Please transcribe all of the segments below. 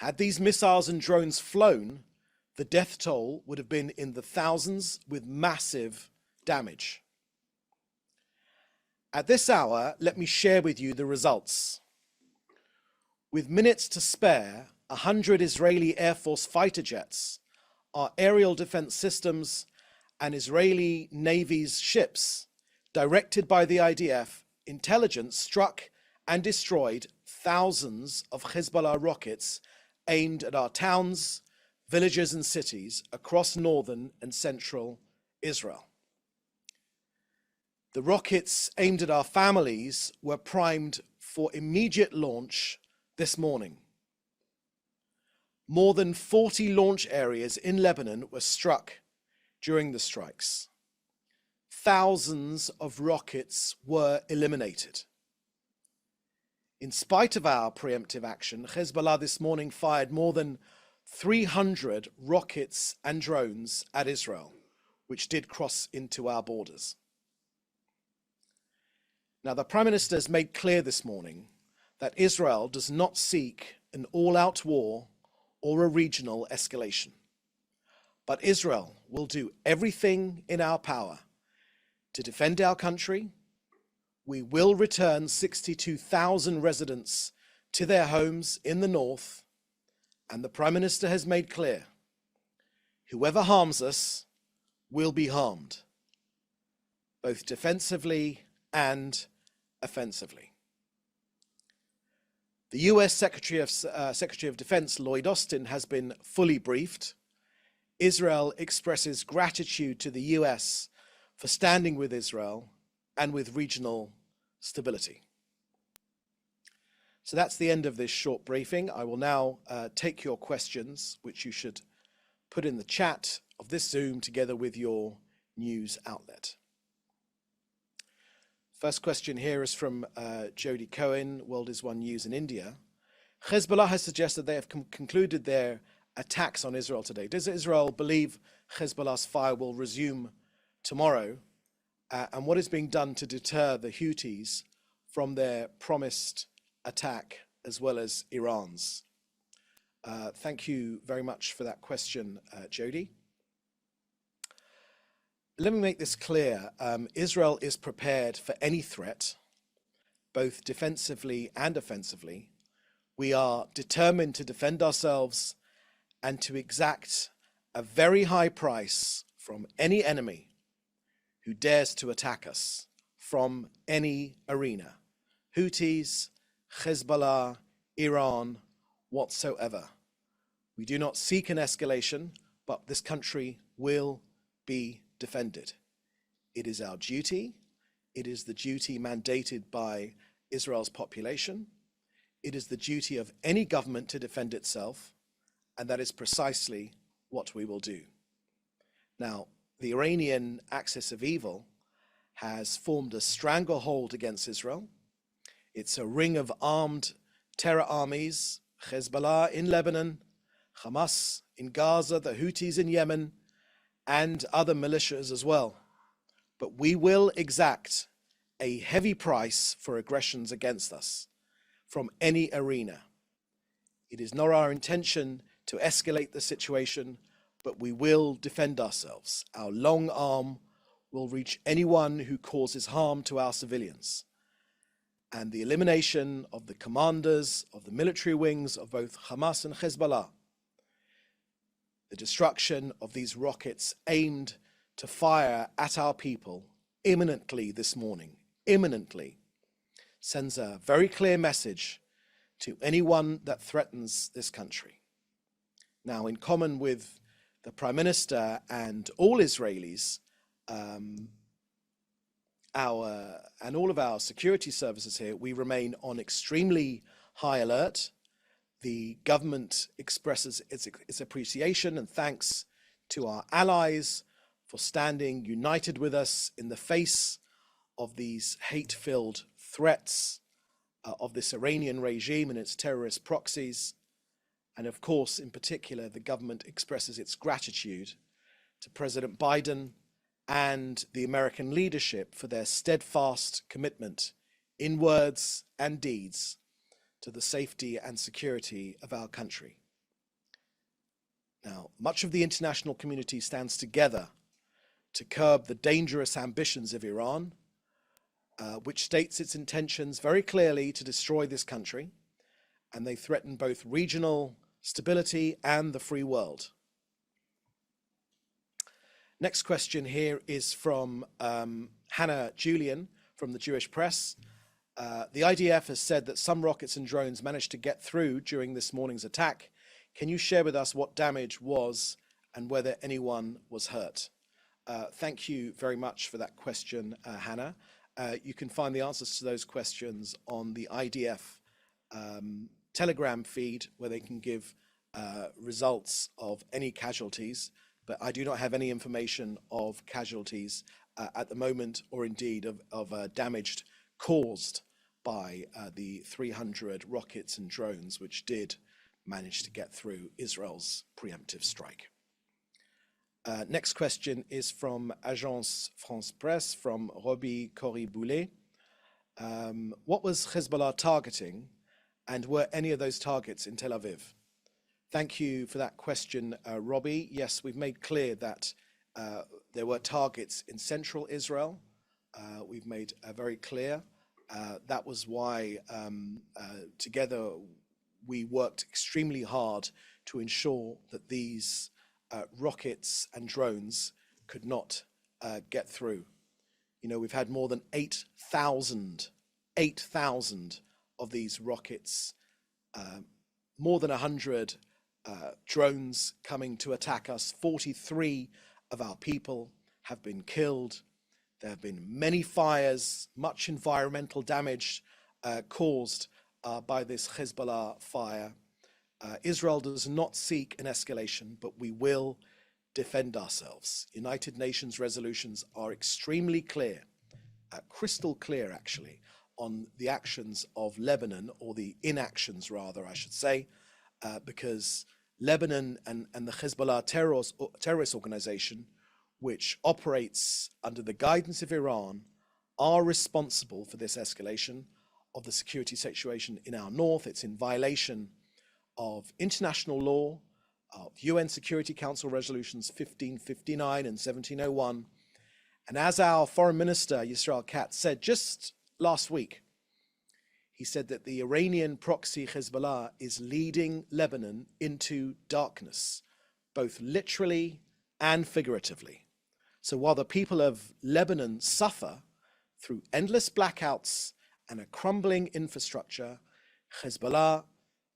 Had these missiles and drones flown, the death toll would have been in the thousands with massive damage. At this hour, let me share with you the results. With minutes to spare, 100 Israeli Air Force fighter jets, our aerial defense systems, and Israeli Navy's ships, directed by the IDF, intelligence struck and destroyed thousands of Hezbollah rockets aimed at our towns, villages and cities across northern and central Israel. The rockets aimed at our families were primed for immediate launch this morning. More than 40 launch areas in Lebanon were struck during the strikes. Thousands of rockets were eliminated. In spite of our preemptive action, Hezbollah this morning fired more than 300 rockets and drones at Israel, which did cross into our borders. Now, the Prime Minister has made clear this morning that Israel does not seek an all-out war or a regional escalation. But Israel will do everything in our power to defend our country. We will return 62,000 residents to their homes in the north, and the Prime Minister has made clear, whoever harms us will be harmed, both defensively and offensively. The US Secretary of Defense Lloyd Austin has been fully briefed. Israel expresses gratitude to the US for standing with Israel and with regional stability. So that's the end of this short briefing. I will now take your questions, which you should put in the chat of this Zoom together with your news outlet. First question here is from Jody Cohen, World is One News in India. Hezbollah has suggested they have concluded their attacks on Israel today. Does Israel believe Hezbollah's fire will resume tomorrow? And what is being done to deter the Houthis from their promised attack as well as Iran's? Thank you very much for that question, Jody. Let me make this clear. Israel is prepared for any threat, both defensively and offensively. We are determined to defend ourselves and to exact a very high price from any enemy who dares to attack us from any arena. Houthis, Hezbollah, Iran, whatsoever. We do not seek an escalation, but this country will be defended. It is our duty. It is the duty mandated by Israel's population. It is the duty of any government to defend itself, and that is precisely what we will do. Now, the Iranian axis of evil has formed a stranglehold against Israel. It's a ring of armed terror armies, Hezbollah in Lebanon, Hamas in Gaza, the Houthis in Yemen, and other militias as well. But we will exact a heavy price for aggressions against us from any arena. It is not our intention to escalate the situation, but we will defend ourselves. Our long arm will reach anyone who causes harm to our civilians. And the elimination of the commanders of the military wings of both Hamas and Hezbollah, the destruction of these rockets aimed to fire at our people imminently this morning, imminently, sends a very clear message to anyone that threatens this country. Now, in common with the Prime Minister and all Israelis, and all of our security services here, we remain on extremely high alert. The government expresses its appreciation and thanks to our allies for standing united with us in the face of these hate-filled threats of this Iranian regime and its terrorist proxies. And of course, in particular, the government expresses its gratitude to President Biden and the American leadership for their steadfast commitment in words and deeds to the safety and security of our country. Now, much of the international community stands together to curb the dangerous ambitions of Iran, which states its intentions very clearly to destroy this country, and they threaten both regional stability and the free world. Next question here is from Hannah Julian from the Jewish Press. The IDF has said that some rockets and drones managed to get through during this morning's attack. Can you share with us what damage was and whether anyone was hurt? Thank you very much for that question, Hannah. You can find the answers to those questions on the IDF Telegram feed, where they can give results of any casualties, but I do not have any information of casualties at the moment, or indeed of damage caused by the 300 rockets and drones which did manage to get through Israel's preemptive strike. Next question is from Agence France Presse, from Roby Corrie-Boulet. What was Hezbollah targeting, and were any of those targets in Tel Aviv? Thank you for that question, Robbie. Yes, we've made clear that there were targets in central Israel. We've made very clear. That was why together we worked extremely hard to ensure that these rockets and drones could not get through. You know, we've had more than 8,000 of these rockets, more than 100 drones coming to attack us. 43 of our people have been killed. There have been many fires, much environmental damage caused by this Hezbollah fire. Israel does not seek an escalation, but we will defend ourselves. United Nations resolutions are extremely clear, crystal clear actually, on the actions of Lebanon, or the inactions rather, I should say, because Lebanon and the Hezbollah terrorist organization, which operates under the guidance of Iran, are responsible for this escalation of the security situation in our north. It's in violation of international law, of UN Security Council resolutions 1559 and 1701. And as our foreign minister, Yisrael Katz, said just last week, he said that the Iranian proxy Hezbollah is leading Lebanon into darkness, both literally and figuratively. So while the people of Lebanon suffer through endless blackouts and a crumbling infrastructure, Hezbollah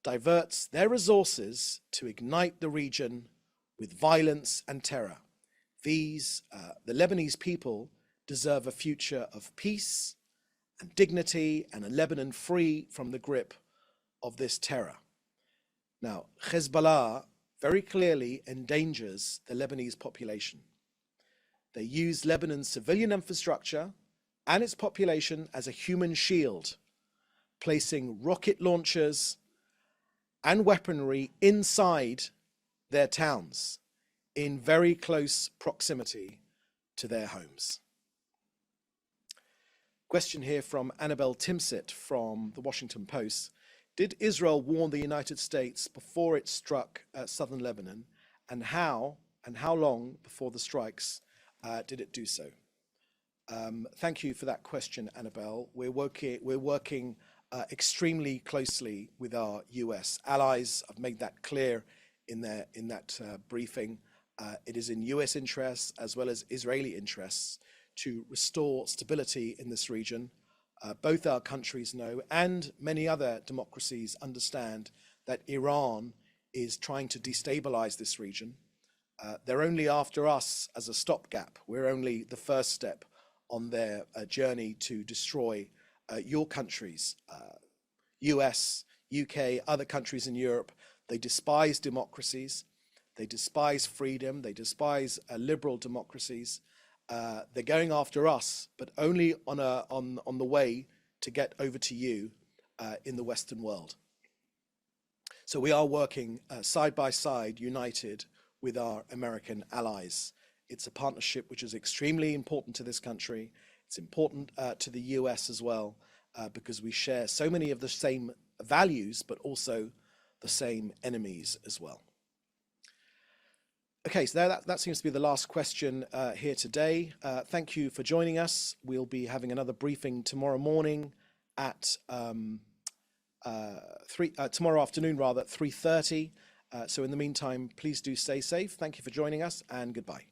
diverts their resources to ignite the region with violence and terror. The Lebanese people deserve a future of peace and dignity, and a Lebanon free from the grip of this terror. Now, Hezbollah very clearly endangers the Lebanese population. They use Lebanon's civilian infrastructure and its population as a human shield, placing rocket launchers and weaponry inside their towns in very close proximity to their homes. Question here from Annabelle Timsit from the Washington Post. Did Israel warn the United States before it struck southern Lebanon, and how long before the strikes did it do so? Thank you for that question, Annabelle. We're working extremely closely with our US allies. I've made that clear in that briefing. It is in US interests as well as Israeli interests to restore stability in this region. Both our countries know, and many other democracies understand, that Iran is trying to destabilize this region. They're only after us as a stopgap. We're only the first step on their journey to destroy your countries, US, UK, other countries in Europe. They despise democracies. They despise freedom. They despise liberal democracies. They're going after us, but only on the way to get over to you in the Western world. So we are working side by side, united with our American allies. It's a partnership which is extremely important to this country. It's important to the US as well, because we share so many of the same values, but also the same enemies as well. Okay, so that seems to be the last question here today. Thank you for joining us. We'll be having another briefing tomorrow morning at tomorrow afternoon rather at 3:30. So in the meantime, please do stay safe. Thank you for joining us, and goodbye.